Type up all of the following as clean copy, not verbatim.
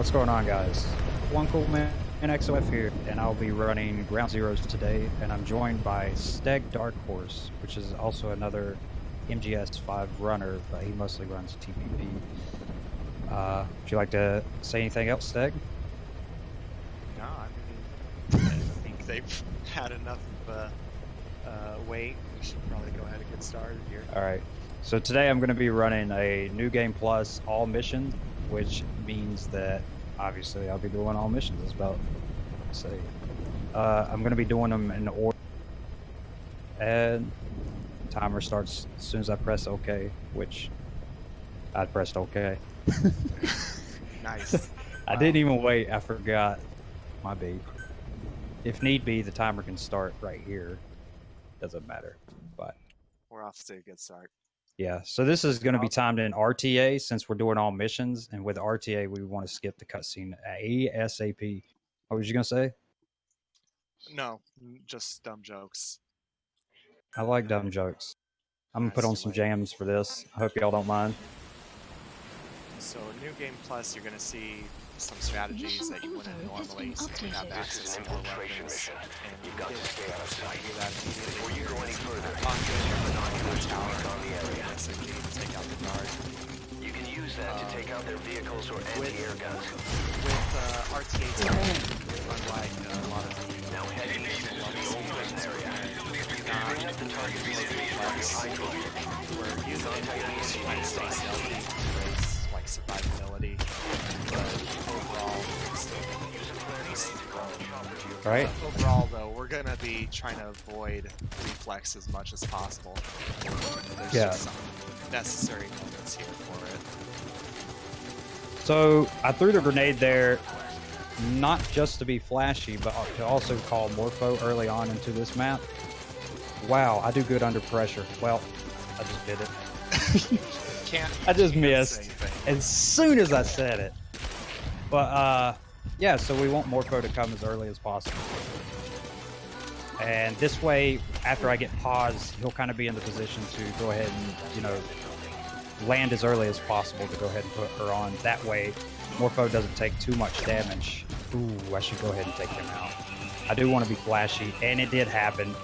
What's going on, guys? OneCoolManXOF here, and I'll be running Ground Zeroes today, and I'm joined by Steg Dark Horse, which is also another MGS5 runner, but he mostly runs TPP. Would you like to say anything else, Steg? No, I think they've had enough wait. We should probably go ahead and get started here. All right. So today I'm going to be running a New Game Plus all missions, which means that obviously I'll be doing all missions. It's about to say. I'm going to be doing them in order, and timer starts as soon as I press OK, which I pressed OK. Nice. I didn't even wait. I forgot. My B. If need be, the timer can start right here. Doesn't matter, but we're off to a good start. Yeah, so this is going to be timed in RTA since we're doing all missions, and with RTA we want to skip the cutscene ASAP. What was you going to say? No, just dumb jokes. I like dumb jokes. I'm going to put on some jams for this. I hope y'all don't mind. So New Game Plus, you're going to see some strategies that you wouldn't normally have access to more weapons. And you get to do that immediately. Before you go any further, on the tower on the area, SMG to take out the guard. You can use that to take out their vehicles or anti-air guns. With RTA time, unlike a lot of the now heading into the old prison area. Bring up the target reflex. We're using enemies to try to stay stealthy, raise like survivability, but overall, right? Overall, though, we're gonna be trying to avoid reflex as much as possible. There's just some necessary moments here for it. So I threw the grenade there, not just to be flashy, but to also call Morpho early on into this map. Wow, I do good under pressure. Well, I just did it. I just missed as soon as I said it. But yeah, so we want Morpho to come as early as possible. And this way, after I get paused, he'll kind of be in the position to go ahead and, you know, land as early as possible to go ahead and put her on. That way, Morpho doesn't take too much damage. Ooh, I should go ahead and take him out. I do want to be flashy, and it did happen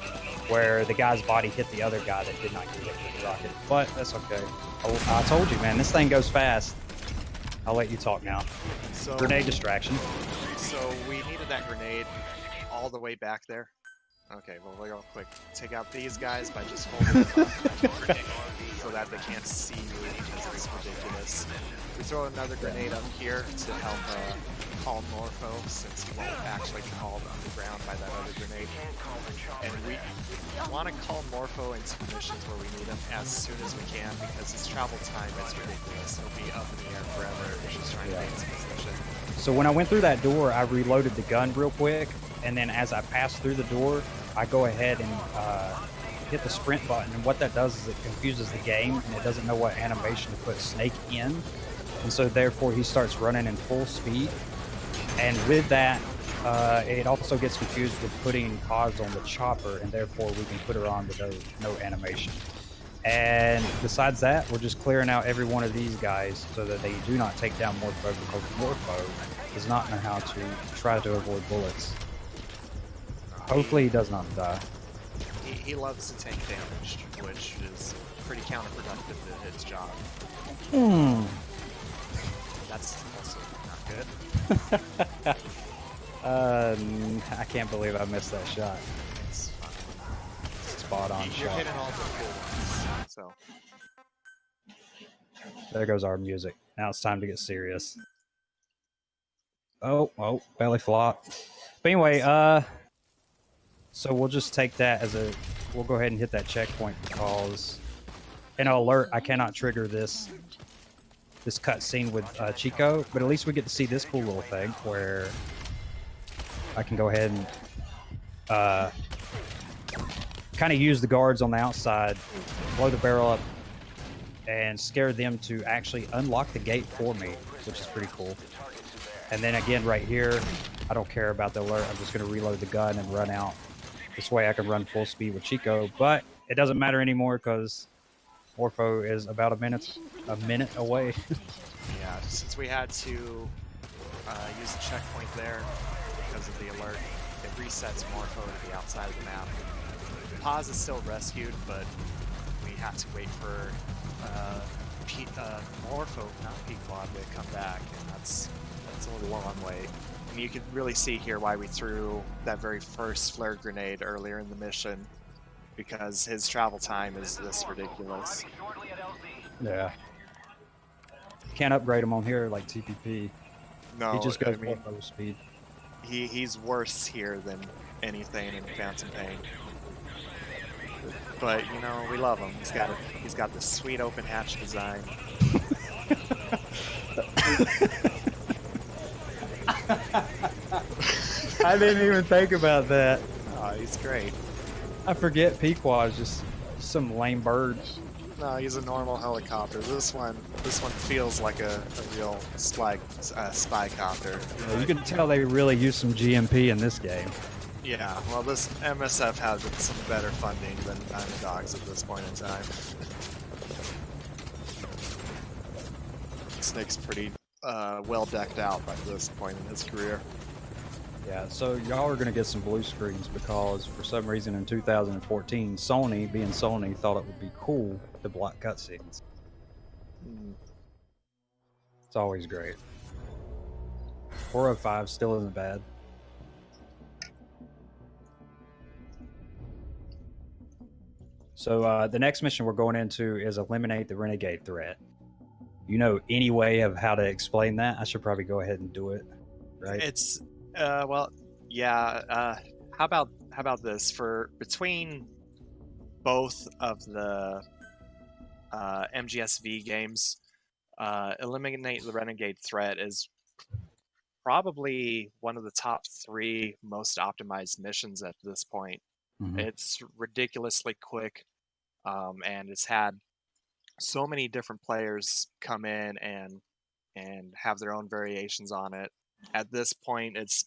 where the guy's body hit the other guy that did not get hit with the rocket. But that's okay. I told you, man, this thing goes fast. I'll let you talk now. So, grenade distraction. So we needed that grenade all the way back there. Okay, well, real quick. Take out these guys by just holding them up so that they can't see you because it's ridiculous. We throw another grenade up here to help call Morpho, since he won't actually be called underground by that other grenade. And we want to call Morpho into missions where we need him as soon as we can, because his travel time is ridiculous. He'll be up in the air forever if he's trying to make his position. So when I went through that door, I reloaded the gun real quick, and then as I passed through the door, I go ahead and hit the sprint button, and what that does is it confuses the game, and it doesn't know what animation to put Snake in, and so therefore he starts running in full speed. And with that, it also gets confused with putting pause on the chopper, and therefore we can put her on with no animation. And besides that, we're just clearing out every one of these guys so that they do not take down Morpho, because Morpho does not know how to try to avoid bullets. Hopefully he does not die. He loves to take damage, which is pretty counterproductive to his job. That's also not good. I can't believe I missed that shot. It's fine. Spot on You're shot. hitting all the cool ones, so. There goes our music. Now it's time to get serious. Oh, belly flop. But anyway, so we'll just take that as we'll go ahead and hit that checkpoint, because in an alert, I cannot trigger this cutscene with Chico, but at least we get to see this cool little thing where I can go ahead and kind of use the guards on the outside, blow the barrel up, and scare them to actually unlock the gate for me, which is pretty cool. And then again, right here, I don't care about the alert. I'm just going to reload the gun and run out. This way I can run full speed with Chico, but it doesn't matter anymore because Morpho is about a minute away. Yeah, since we had to use the checkpoint there because of the alert. It resets Morpho to the outside of the map. Paz is still rescued, but we have to wait for Morpho, not Pequod, to come back, and that's a little long wait. And you can really see here why we threw that very first flare grenade earlier in the mission, because his travel time is this ridiculous. Yeah. Can't upgrade him on here like TPP. No, He just goes I mean, full speed. he's worse here than anything in Phantom Pain. But you know, we love him. He's got this sweet open hatch design. I didn't even think about that. Oh, he's great. I forget Pequod is just some lame bird. No, he's a normal helicopter. This one feels like a real spy copter. Yeah, you can tell they really used some GMP in this game. Yeah, well, this MSF has some better funding than Diamond Dogs at this point in time. Snake's pretty well decked out by this point in his career. Yeah, so y'all are going to get some blue screens because for some reason in 2014, Sony, being Sony, thought it would be cool to block cutscenes. It's always great. 405 still isn't bad. So the next mission we're going into is eliminate the renegade threat. You know any way of how to explain that? I should probably go ahead and do it, right? It's well, yeah. How about this? For between both of the MGSV games, eliminate the renegade threat is probably one of the top 3 most optimized missions at this point. Mhm. It's ridiculously quick, and it's had so many different players come in and have their own variations on it. At this point, it's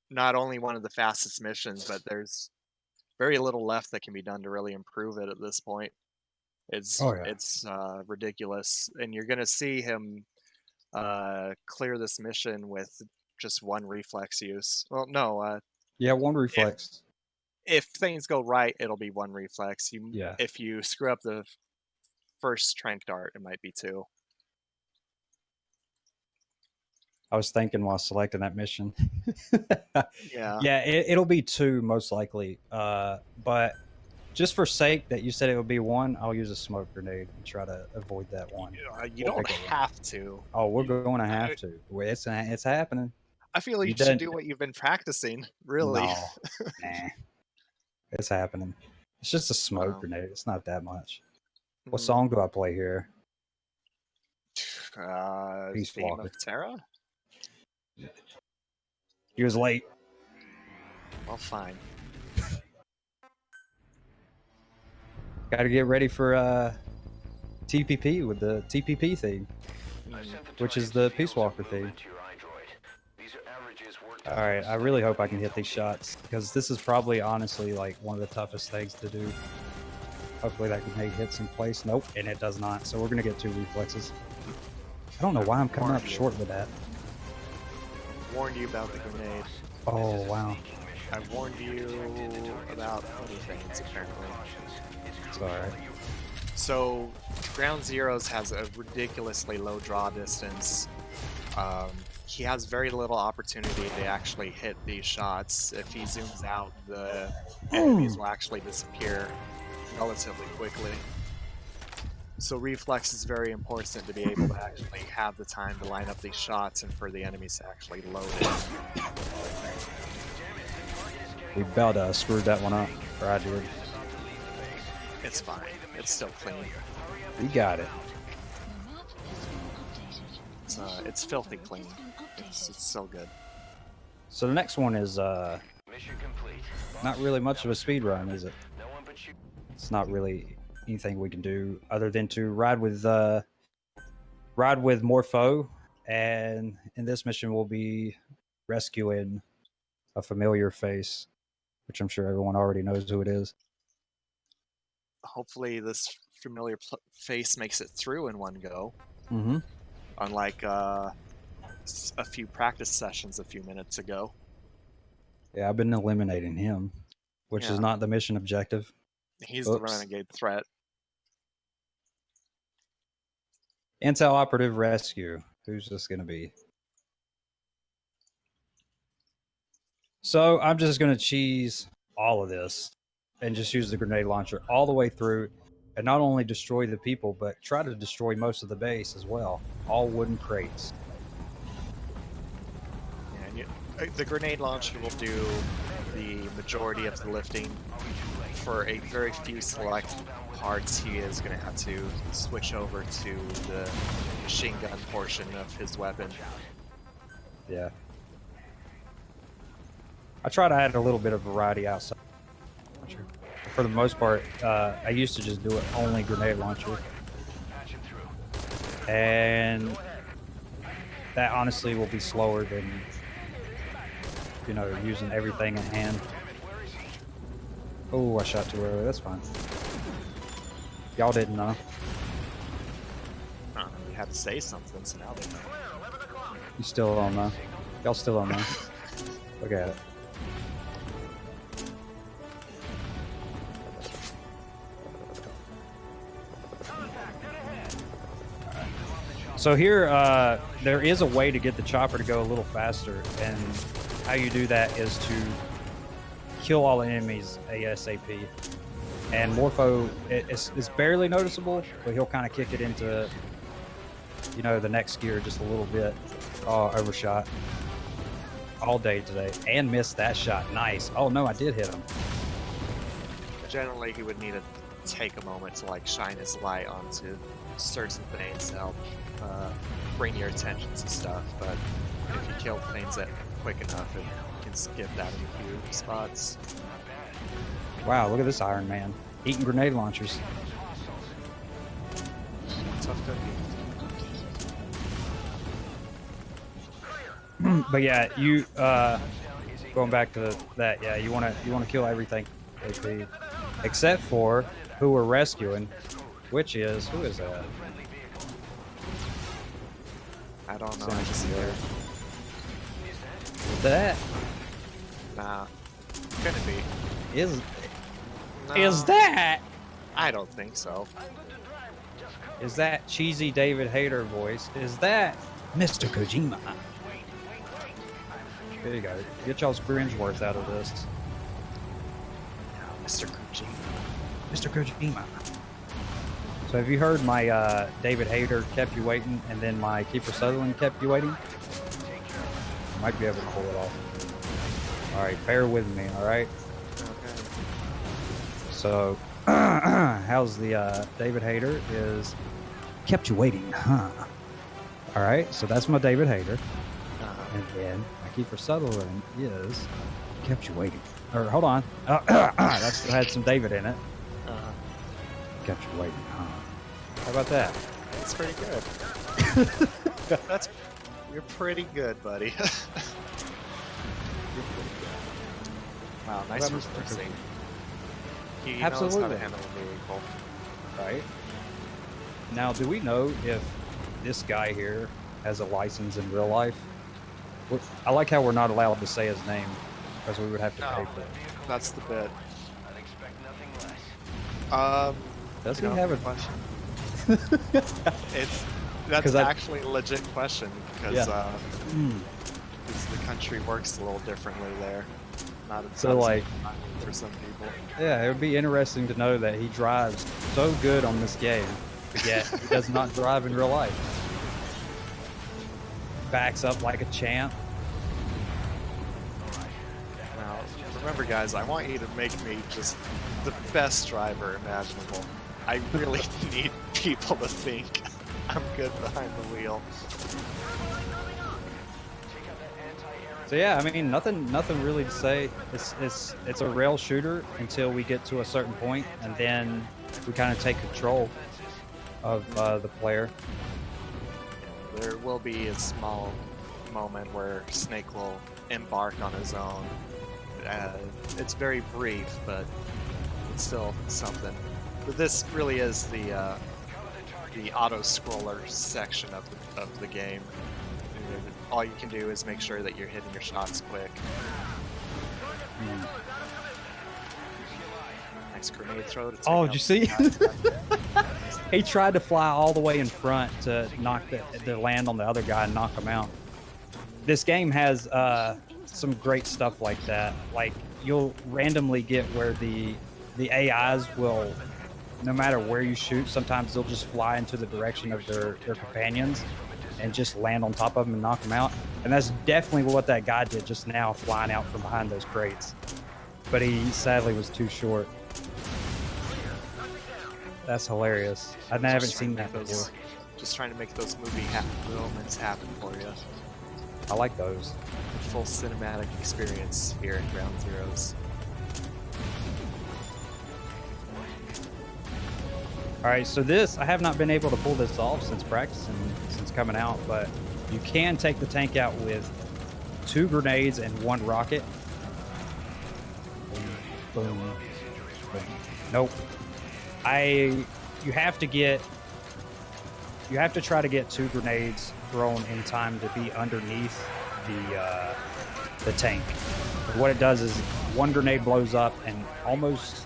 not only one of the fastest missions, but there's very little left that can be done to really improve it at this point. It's ridiculous, and you're gonna see him clear this mission with just 1 reflex use. Well, no, Yeah, 1 reflex. if things go right, it'll be 1 reflex. Yeah. If you screw up the first trank dart, it might be 2. I was thinking while selecting that mission. Yeah. Yeah, it'll be 2 most likely. But just for sake that you said it would be 1, I'll use a smoke grenade and try to avoid that 1. You don't have to. Oh, we're going to have to. It's happening. I feel like you should do what you've been practicing, really. No, nah. It's happening. It's just a smoke grenade. It's not that much. What song do I play here? Theme of Terra? He was late. Well, fine. Got to get ready for TPP with the TPP theme, which is the Peace Walker theme. Alright, I really hope I can hit these shots, because this is probably honestly like one of the toughest things to do. Hopefully that grenade hits in place. Nope, and it does not, so we're going to get 2 reflexes. I don't know why I'm coming up short with that. I warned you about the grenade. Oh, wow. I warned you about other things, apparently. It's alright. So, Ground Zeroes has a ridiculously low draw distance. He has very little opportunity to actually hit these shots. If he zooms out, the enemies will actually disappear relatively quickly. So reflex is very important to be able to actually have the time to line up these shots and for the enemies to actually load in. We about screwed that one up, or I did. It's fine. It's still clean. We got it. It's filthy clean. It's so good. So the next one is not really much of a speed run, is it? It's not really anything we can do other than to ride with Morpho, and in this mission we'll be rescuing a familiar face, which I'm sure everyone already knows who it is. Hopefully this familiar face makes it through in one go. Mm-hmm. Unlike a few practice sessions a few minutes ago. Yeah, I've been eliminating him, which Yeah. is not the mission objective. He's the Oops. renegade threat. Intel operative rescue. Who's this going to be? So I'm just going to cheese all of this and just use the grenade launcher all the way through and not only destroy the people, but try to destroy most of the base as well. All wooden crates. Yeah, and the grenade launcher will do the majority of the lifting. For a very few select parts, he is going to have to switch over to the machine gun portion of his weapon. Yeah. I try to add a little bit of variety outside. For the most part, I used to just do it only grenade launcher. And that honestly will be slower than, you know, using everything in hand. Oh, I shot too early. That's fine. Y'all didn't know. You had to say something, so now they know. You still don't know. Y'all still don't know. Look at it. So here, there is a way to get the chopper to go a little faster, and how you do that is to kill all enemies ASAP. And Morpho, it's barely noticeable, but he'll kind of kick it into, you know, the next gear just a little bit. Oh, overshot. All day today. And missed that shot. Nice. Oh, no, I did hit him. Generally, he would need to take a moment to like shine his light onto certain things to help bring your attention to stuff, but if you kill things that quick enough, it can skip that in a few spots. Wow, look at this Iron Man. Eating grenade launchers. Tough cookie. But yeah, you going back to that, yeah, you wanna kill everything AP, except for who we're rescuing, which is who is that? I don't know. I just hear. That Nah, couldn't be. is No, is that I don't think so. is that cheesy David Hayter voice? Is that Mr. Kojima? There you go. Get y'all's cringe worth out of this. Mr. Kojima. Mr. Kojima. So have you heard my David Hayter kept you waiting, and then my Kiefer Sutherland kept you waiting? Might be able to pull it off. All right, bear with me. All right. Okay. So, how's the David Hayter is kept you waiting, huh? All right. So that's my David Hayter, and then my Kiefer Sutherland is kept you waiting. Or hold on, that's had some David in it. Kept you waiting, huh? How about that? That's pretty good. You're pretty good, buddy. Wow, nice What about Mr. reversing. He knows how Absolutely. to handle a vehicle. Right. Now, do we know if this guy here has a license in real life? I like how we're not allowed to say his name, because we would have to pay for it. That's the bit. Does he you know, have a question? That's 'Cause I- actually a legit question because Yeah. 'cause the country works a little differently there. Not So, not as like- much for some people. Yeah, it would be interesting to know that he drives so good on this game, yet he does not drive in real life. Backs up like a champ. Now, remember, guys, I want you to make me just the best driver imaginable. I really need people to think I'm good behind the wheel. So yeah, I mean, nothing really to say. It's a rail shooter until we get to a certain point, and then we kind of take control of the player. There will be a small moment where Snake will embark on his own. It's very brief, but it's still something. But this really is the auto scroller section of the game. all you can do is make sure that you're hitting your shots quick. Nice grenade throw to take Oh, out did you see? the guys. He tried to fly all the way in front to knock to land on the other guy and knock him out. This game has some great stuff like that. Like you'll randomly get where the AIs will, no matter where you shoot, sometimes they'll just fly into the direction of their companions and just land on top of them and knock them out. And that's definitely what that guy did just now, flying out from behind those crates. But he sadly was too short. That's hilarious. I haven't seen that before. Just trying to make those movie moments happen for you. I like those. A full cinematic experience here in Ground Zeroes. All right, so this, I have not been able to pull this off since practicing, since coming out, but you can take the tank out with 2 grenades and 1 rocket. Boom, boom, boom. Nope. You have to try to get 2 grenades thrown in time to be underneath the tank. And what it does is 1 grenade blows up and almost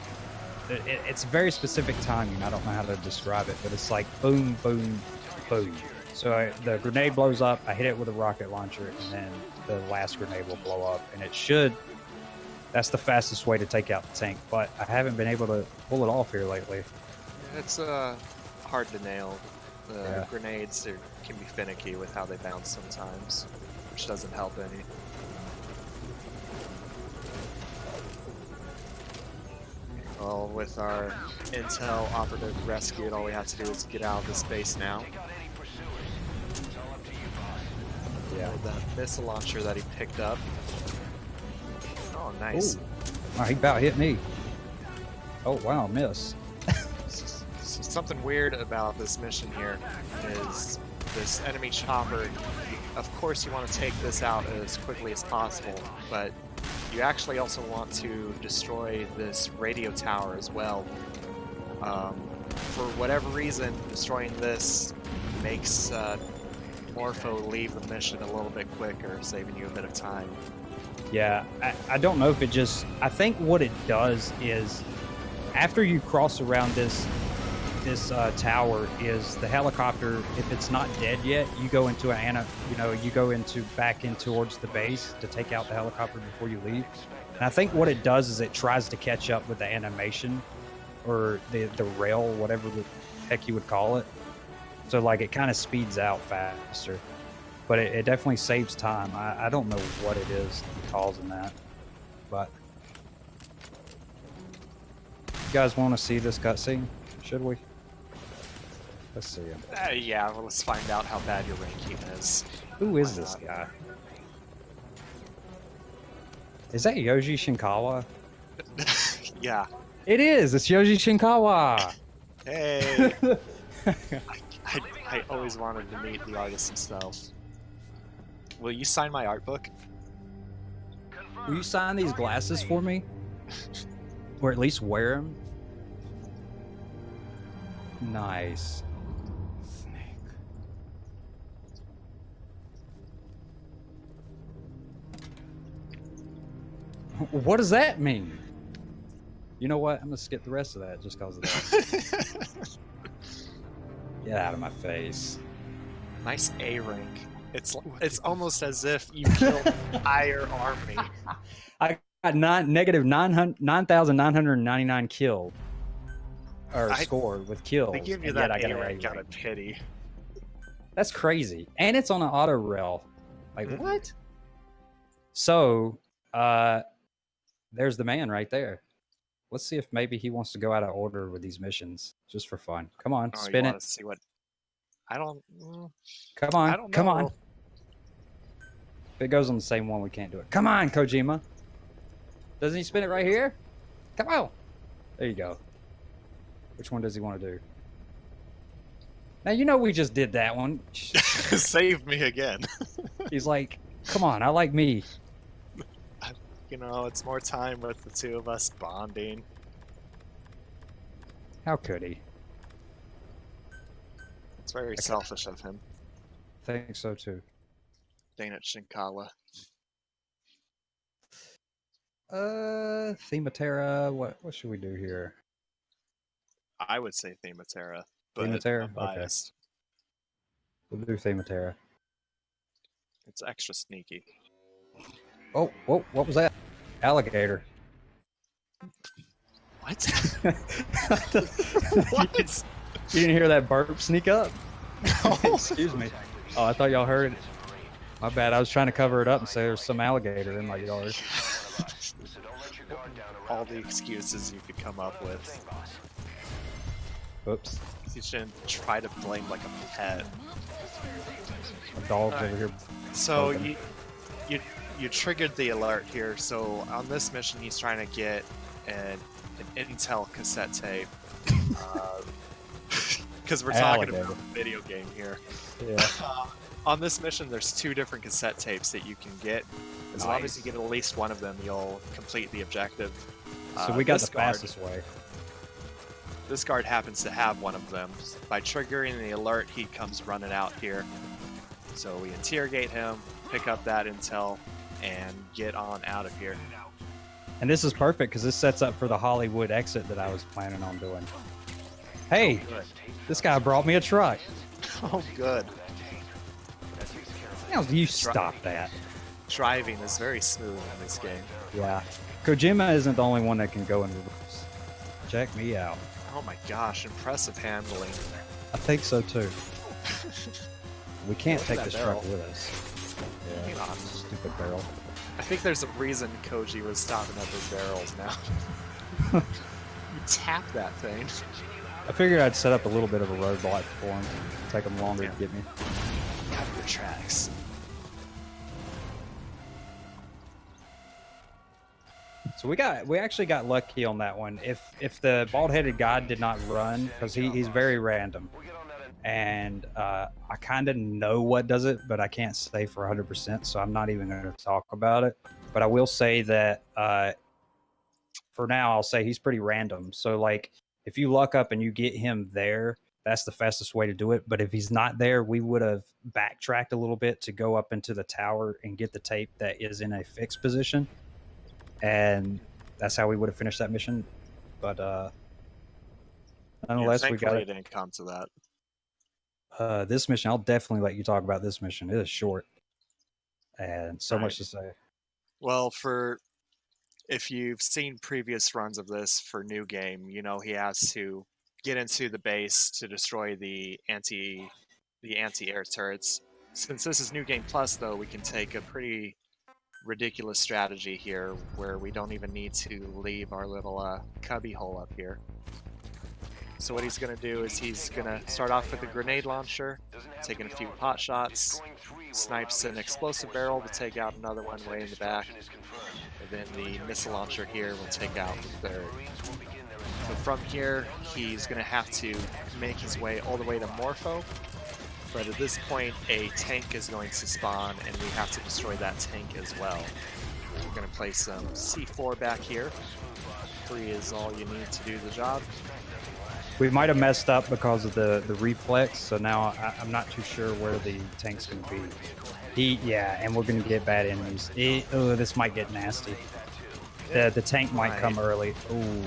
it's very specific timing. I don't know how to describe it, but it's like boom, boom, boom. So the grenade blows up, I hit it with a rocket launcher, and then the last grenade will blow up, and it should. That's the fastest way to take out the tank, but I haven't been able to pull it off here lately. It's hard to nail. The grenades can be finicky with how they bounce sometimes, which doesn't help any. Well, with our intel operative rescued, all we have to do is get out of this base now. Yeah, the missile launcher that he picked up. Oh, nice. Ooh. Oh, he about hit me. Oh, wow, miss. So something weird about this mission here is this enemy chopper. Of course, you want to take this out as quickly as possible, but you actually also want to destroy this radio tower as well. For whatever reason, destroying this makes Morpho leave the mission a little bit quicker, saving you a bit of time. Yeah, I don't know if it just... I think what it does is after you cross around this tower is the helicopter, if it's not dead yet, you go into back in towards the base to take out the helicopter before you leave. And I think what it does is it tries to catch up with the animation or the rail, whatever the heck you would call it. So like it kind of speeds out faster, but it definitely saves time. I don't know what it is causing that, but you guys want to see this cutscene? Should we? Let's see him. Yeah, well, let's find out how bad your ranking is. Who is this guy? Is that Yoji Shinkawa? Yeah. It is! It's Yoji Shinkawa! Hey! I always wanted to meet the artist himself. Will you sign my art book? Will you sign these glasses for me? Or at least wear them? Nice. What does that mean? You know what? I'm gonna skip the rest of that just because of that. Get out of my face. Nice A rank. It's almost as if you killed an entire army. I got negative 9,999 killed. Or scored with kills. They give you that A rank out of pity. That's crazy. And it's on an auto rail. Like, what? So, there's the man right there. Let's see if maybe he wants to go out of order with these missions, just for fun. Come on, spin it. See what? I don't. Come on, I don't know. come on. If it goes on the same one, we can't do it. Come on, Kojima. Doesn't he spin it right here? Come on. There you go. Which one does he want to do? Now, you know we just did that one. Save me again. He's like, come on, I like me. You know, it's more time with the two of us bonding. How could he? It's very selfish of him. I think so too. Dang it, Shinkawa. Thematerra. What should we do here? I would say Thematerra, but Thematerra? I'm Okay. biased. We'll do Thematerra. It's extra sneaky. Oh, whoa, what was that? Alligator. What? What? You didn't hear that burp sneak up? Excuse me. Oh, I thought y'all heard it. My bad. I was trying to cover it up and say there's some alligator in my yard. All the excuses you could come up with. Oops. You shouldn't try to blame like a pet. My dog's over here. So Open. you triggered the alert here. So on this mission, he's trying to get an Intel cassette tape. Because we're talking about a video game here. Yeah. On this mission, there's 2 different cassette tapes that you can get. As long as you get at least one of them, you'll complete the objective. So we got the fastest way. This guard happens to have one of them. By triggering the alert, he comes running out here. So we interrogate him, pick up that intel, and get on out of here. And this is perfect because this sets up for the Hollywood exit that I was planning on doing. Hey, Good. this guy brought me a truck. Oh, good. Now you stop that. Driving is very smooth in this game. Yeah. Kojima isn't the only one that can go in reverse. Check me out. Oh my gosh, impressive handling. I think so too. We can't Look at take that this barrel. truck with us. Hang Yeah, on. stupid barrel. I think there's a reason Koji was stopping at those barrels now. You tap that thing. I figured I'd set up a little bit of a roadblock for him. Take him longer to get me. Cover your tracks. So we actually got lucky on that one. If the bald-headed god did not run, because he's very random, and I kind of know what does it, but I can't say for 100%, so I'm not even going to talk about it. But I will say that for now, I'll say he's pretty random. So like, if you luck up and you get him there, that's the fastest way to do it. But if he's not there, we would have backtracked a little bit to go up into the tower and get the tape that is in a fixed position. And that's how we would have finished that mission. But nonetheless, we got thankfully it. didn't come to that. This mission, I'll definitely let you talk about this mission. It is short and so Right. much to say. Well, if you've seen previous runs of this for new game, you know he has to get into the base to destroy the anti-air turrets. Since this is New Game Plus, though, we can take a pretty ridiculous strategy here where we don't even need to leave our little cubby hole up here. So what he's going to do is he's going to start off with a grenade launcher, taking a few pot shots, snipes an explosive barrel to take out another one way in the back, and then the missile launcher here will take out the third. So from here, he's going to have to make his way all the way to Morpho, but at this point a tank is going to spawn and we have to destroy that tank as well. We're going to place some C4 back here. 3 is all you need to do the job. We might have messed up because of the reflex, so now I'm not too sure where the tank's going to be. Yeah, and we're going to get bad enemies. This might get nasty. The tank might come early. Ooh.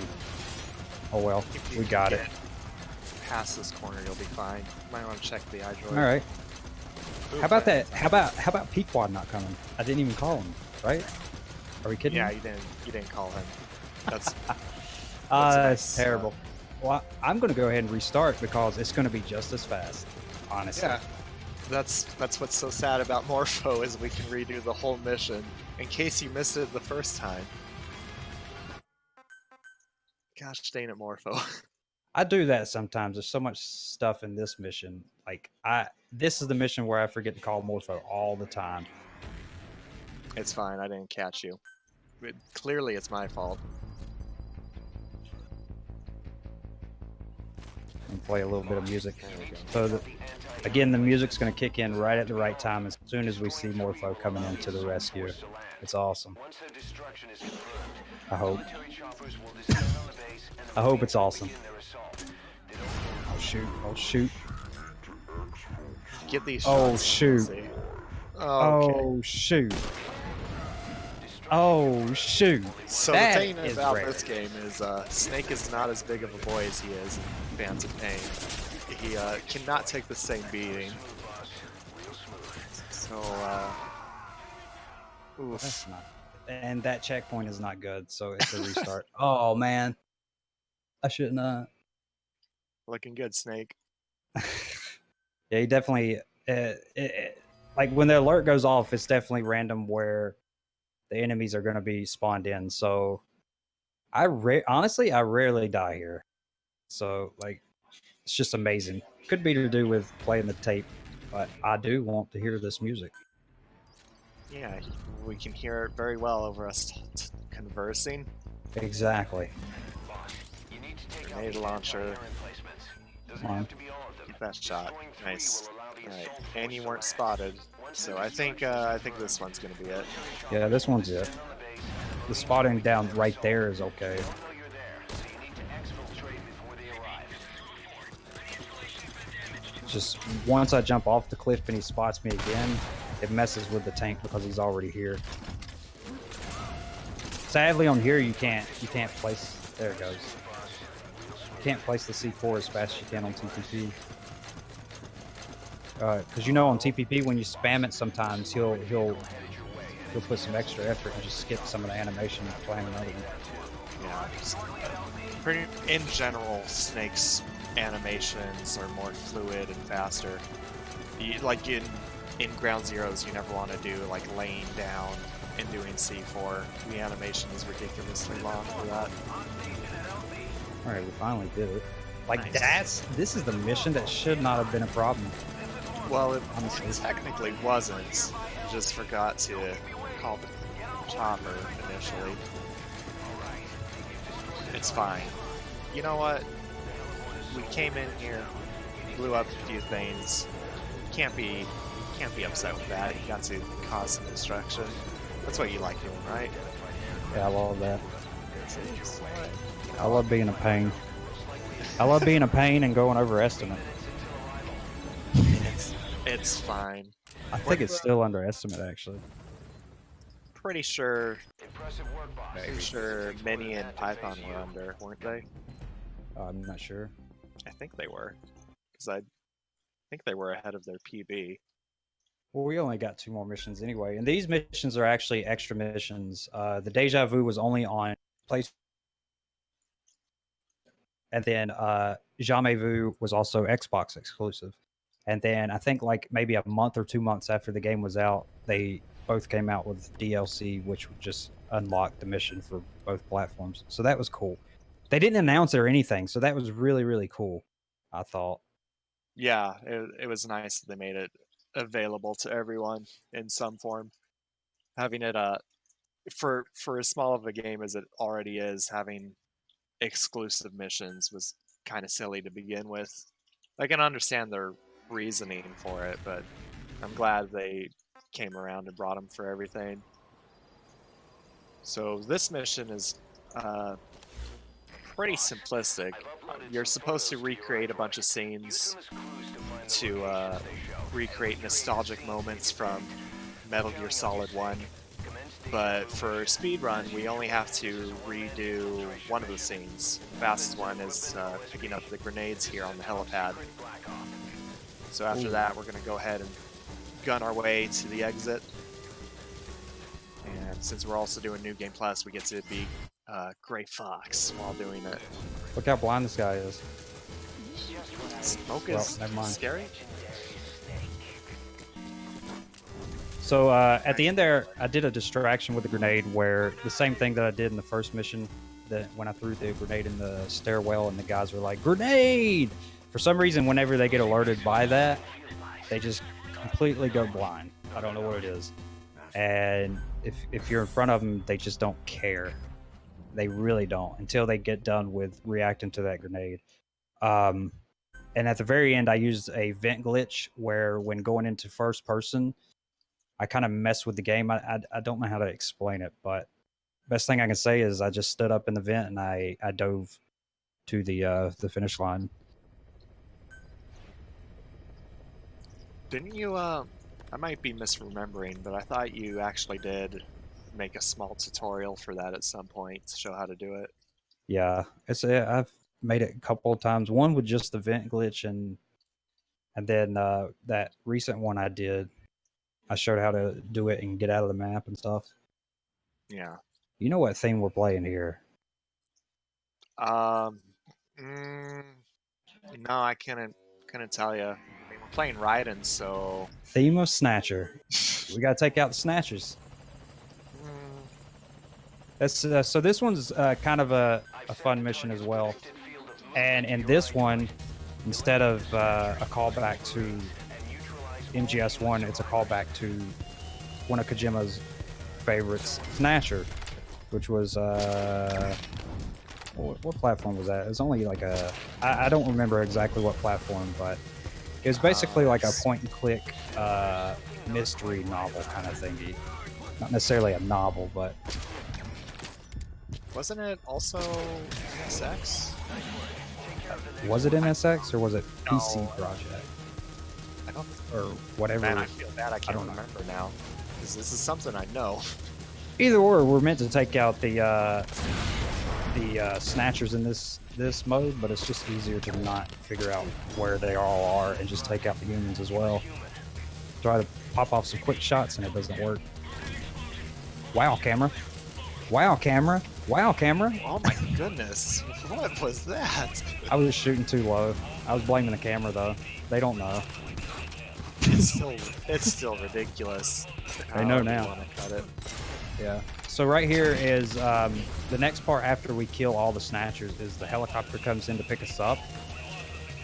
Oh well, we got it. Past this corner, you'll be fine. Might want to check the iDroid. All right. How about that? How about Pequod not coming? I didn't even call him. Right? Are we kidding? Yeah, me? you didn't call him. That's It's terrible. Well, I'm going to go ahead and restart because it's going to be just as fast. Honestly. yeah. That's what's so sad about Morpho is we can redo the whole mission in case you missed it the first time. Gosh dang it, Morpho. I do that sometimes. There's so much stuff in this mission. Like this is the mission where I forget to call Morpho all the time. It's fine, I didn't catch you. Clearly it's my fault. And play a little bit of music. There we go. So again, the music's going to kick in right at the right time as soon as we see Morpho coming into the rescue. It's awesome. I hope. I hope it's awesome. Oh shoot! Oh shoot! Get these Oh shots. shoot! See. Okay. Oh shoot. Oh shoot. So That the thing is about rare. this game is Snake is not as big of a boy as he is in Fans of Pain. He cannot take the same beating. So, oof. That's not. And that checkpoint is not good, so it's a restart. Oh man. I should not. Looking good, Snake. Yeah, he definitely. Like when the alert goes off, it's definitely random where the enemies are going to be spawned in. So honestly, I rarely die here. So like, it's just amazing. Could be to do with playing the tape, but I do want to hear this music. Yeah, we can hear it very well over us conversing. Exactly. Grenade launcher. Come on. Keep that shot. Nice. Alright, and you weren't spotted, so I think this one's gonna be it. Yeah, this one's it. The spotting down right there is okay. Just once I jump off the cliff and he spots me again, it messes with the tank because he's already here. Sadly, on here you can't place. There it goes. You can't place the C4 as fast as you can on TPP. Because you know on TPP when you spam it, sometimes he'll put some extra effort and just skip some of the animation and plan another one. Yeah. In general, Snake's animations are more fluid and faster. Like in Ground Zeroes, you never want to do like laying down and doing C4. The animation is ridiculously long for that. All right, we finally did it. Like Nice. this is the mission that should not have been a problem. Well, it Honestly. technically wasn't. Just forgot to call the chopper initially. It's fine. You know what? We came in here, blew up a few things. Can't be upset with that. You got to cause some destruction. That's what you like doing, right? Yeah, I love that. I love being a pain. I love being a pain and going over estimate. It's fine. I think it's still underestimate actually. Pretty sure Mini and Python were under, weren't they? I'm not sure. I think they were, because I think they were ahead of their PB. Well, we only got 2 more missions anyway, and these missions are actually extra missions. The Deja Vu was only on place, and then Jamais Vu was also Xbox exclusive. And then I think like maybe a month or 2 months after the game was out, they both came out with DLC, which would just unlock the mission for both platforms. So that was cool. They didn't announce it or anything, so that was really, really cool, I thought. Yeah, it was nice that they made it available to everyone in some form. Having it for as small of a game as it already is, having exclusive missions was kind of silly to begin with. I can understand their reasoning for it, but I'm glad they came around and brought them for everything. So this mission is pretty simplistic. You're supposed to recreate a bunch of scenes to recreate nostalgic moments from Metal Gear Solid 1. But for speedrun, we only have to redo one of the scenes. The fastest one is picking up the grenades here on the helipad. So after that, we're going to go ahead and gun our way to the exit. And since we're also doing New Game Plus, we get to be Gray Fox while doing it. Look how blind this guy is. Smoke Well, is never mind. scary. So at the end there, I did a distraction with a grenade where the same thing that I did in the first mission, that when I threw the grenade in the stairwell and the guys were like, "Grenade!" For some reason, whenever they get alerted by that, they just completely go blind. I don't know what it is. And if you're in front of them, they just don't care. They really don't until they get done with reacting to that grenade. And at the very end, I used a vent glitch where when going into first person, I kind of mess with the game. I don't know how to explain it, but best thing I can say is I just stood up in the vent and I dove to the finish line. Didn't you I might be misremembering, but I thought you actually did make a small tutorial for that at some point to show how to do it. Yeah, I've made it a couple of times. One with just the vent glitch, and then that recent one I did, I showed how to do it and get out of the map and stuff. Yeah. You know what theme we're playing here? Mm, no, I couldn't tell you. I mean, we're playing Raiden, so Theme of Snatcher. We gotta take out the Snatchers. mm, That's so. This one's kind of a fun mission as well. And in this one, instead of a callback to MGS1, it's a callback to one of Kojima's favorites, Snatcher, which was what platform was that? It was only like I don't remember exactly what platform, but it was basically like a point and click mystery novel kind of thingy. Not necessarily a novel, but wasn't it also NSX? was it MSX or was it PC No. Project I don't. or whatever? Man, I feel bad. I can't don't know. remember now. Because this is something I know. Either or, we're meant to take out the snatchers in this mode, but it's just easier to not figure out where they all are and just take out the humans as well. Try to pop off some quick shots and it doesn't work. Wow, camera. Wow, camera. Wow, camera. Oh my goodness. What was that? I was shooting too low. I was blaming the camera though. They don't know. It's still ridiculous. They know However you now. wanna cut it. Yeah. So right here is the next part after we kill all the snatchers is the helicopter comes in to pick us up.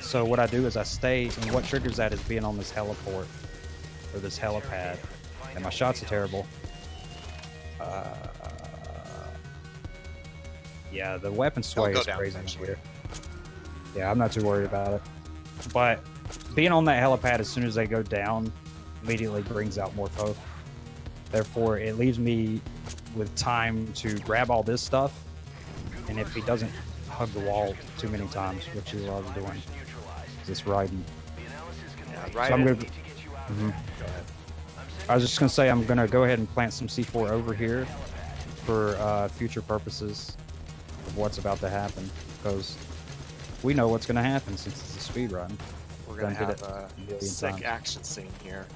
So what I do is I stay, and what triggers that is being on this heliport or this helipad. And my shots are terrible. Yeah, the weapon sway go is down crazy eventually. here. Yeah, I'm not too worried about it. But being on that helipad as soon as they go down immediately brings out more foe. Therefore, it leaves me with time to grab all this stuff. And if he doesn't hug the wall too many times, which he loves doing, this riding. Yeah, right. So I'm gonna. Go ahead. I was just gonna say I'm gonna go ahead and plant some C4 over here for future purposes of what's about to happen, because we know what's gonna happen since it's a speed run. We're gonna done did have a million sick times. action scene here.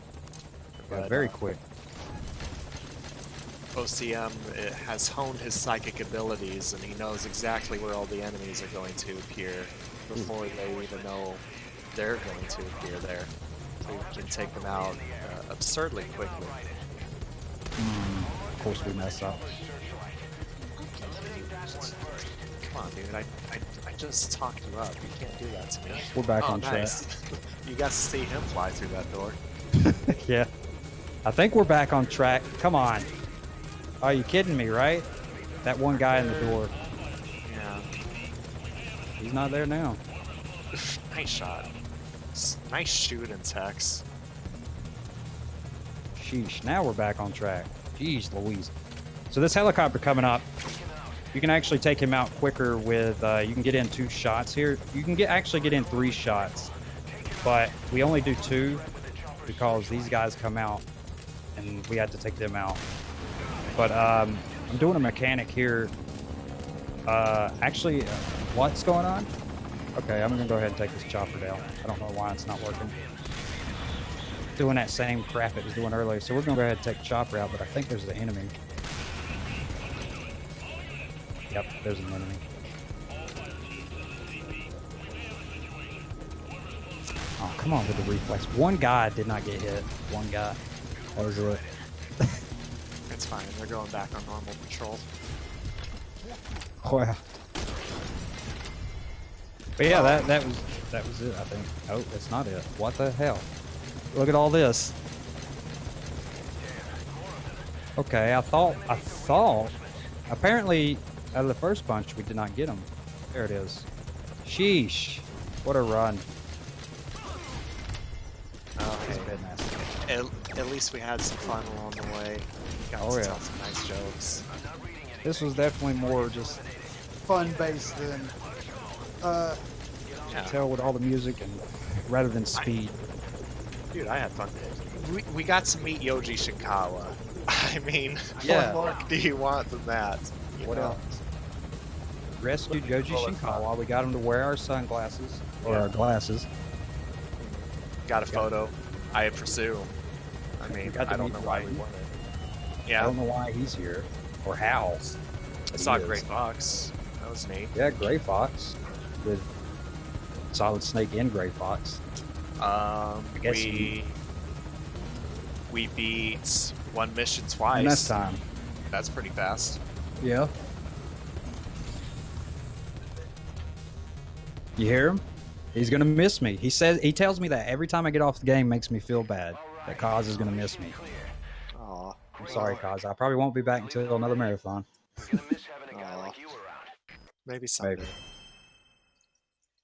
Yeah, But, very quick. OCM has honed his psychic abilities, and he knows exactly where all the enemies are going to appear before they even know they're going to appear there. So he can take them out absurdly quickly. Of course, we mess up. Come on, dude. I just talked you up. You can't do that to me. We're back Oh, on nice. You got to see him fly through that door. track. Yeah, I think we're back on track. Come on. Are you kidding me? Right? That one guy in the door. Yeah. He's not there now. Nice shot. Nice shooting, Tex. Sheesh. Now we're back on track. Jeez Louise. So this helicopter coming up, you can actually take him out quicker with, you can get in 2 shots here. You can actually get in 3 shots, but we only do 2 because these guys come out and we had to take them out. But I'm doing a mechanic here. Actually, what's going on? Okay, I'm gonna go ahead and take this chopper down. I don't know why it's not working. Doing that same crap it was doing earlier. So we're gonna go ahead and take the chopper out, but I think there's an enemy. Yep, there's an enemy. Oh, come on with the reflex. One guy did not get hit. One guy. That was it. It's fine. They're going back on normal patrol. Wow. But yeah, that was it, I think. Oh, that's not it. What the hell? Look at all this. Okay, I thought apparently out of the first bunch we did not get him. There it is. Sheesh. What a run. He's a bit nasty. At least we had some fun along the way. Got Oh, to yeah. tell some nice jokes. This was definitely more just fun based than Yeah. tell with all the music and rather than speed. Dude, I had fun. we got to meet Yoji Shinkawa. I mean, Yeah. what more do you want than that? You What know? else? Rescued Yoji Shinkawa. We got him to wear our sunglasses or Yeah. our glasses. Got a photo, I presume. I mean, got to I don't meet know why he Ryan. wanted. I Yeah, don't know why he's here or how. I saw he Gray is. Fox. That was neat. Yeah, Gray Fox with Solid Snake and Gray Fox. guess We beat one mission And twice. that's time. That's pretty fast. Yeah. You hear him? He's gonna miss me. He tells me that every time I get off the game makes me feel bad. That Kaz is gonna miss me. Aw. I'm sorry, Kaz. I probably won't be back until another marathon. Aw. Maybe someday. Maybe.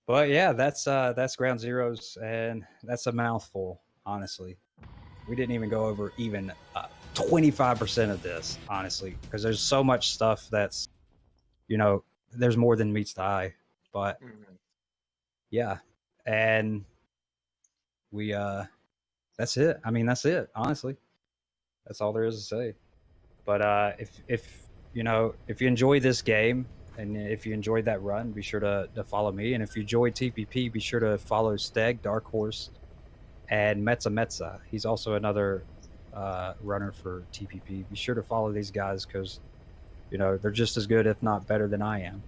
But yeah, that's Ground Zeroes, and that's a mouthful. Honestly, we didn't even go over even 25% of this. Honestly, because there's so much stuff that's, there's more than meets the eye. But yeah, and we that's it. I mean, that's it. Honestly, that's all there is to say. But if if you enjoy this game and if you enjoyed that run, be sure to follow me. And if you enjoyed TPP, be sure to follow Steg, Dark Horse, and Metza. He's also another runner for TPP. Be sure to follow these guys because they're just as good, if not better, than I am.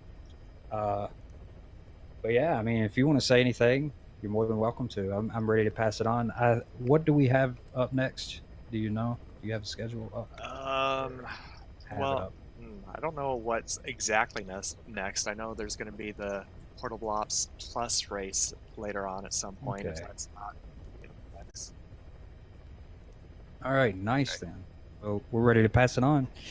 But yeah, I mean, if you want to say anything, you're more than welcome to. I'm ready to pass it on. What do we have up next? Do you know? Do you have a schedule up? Have it Well, up. I don't know what's exactly next. I know there's going to be the Portable Ops Plus race later on at some point. If Okay. that's not next. All right, nice then. Well, we're ready to pass it on.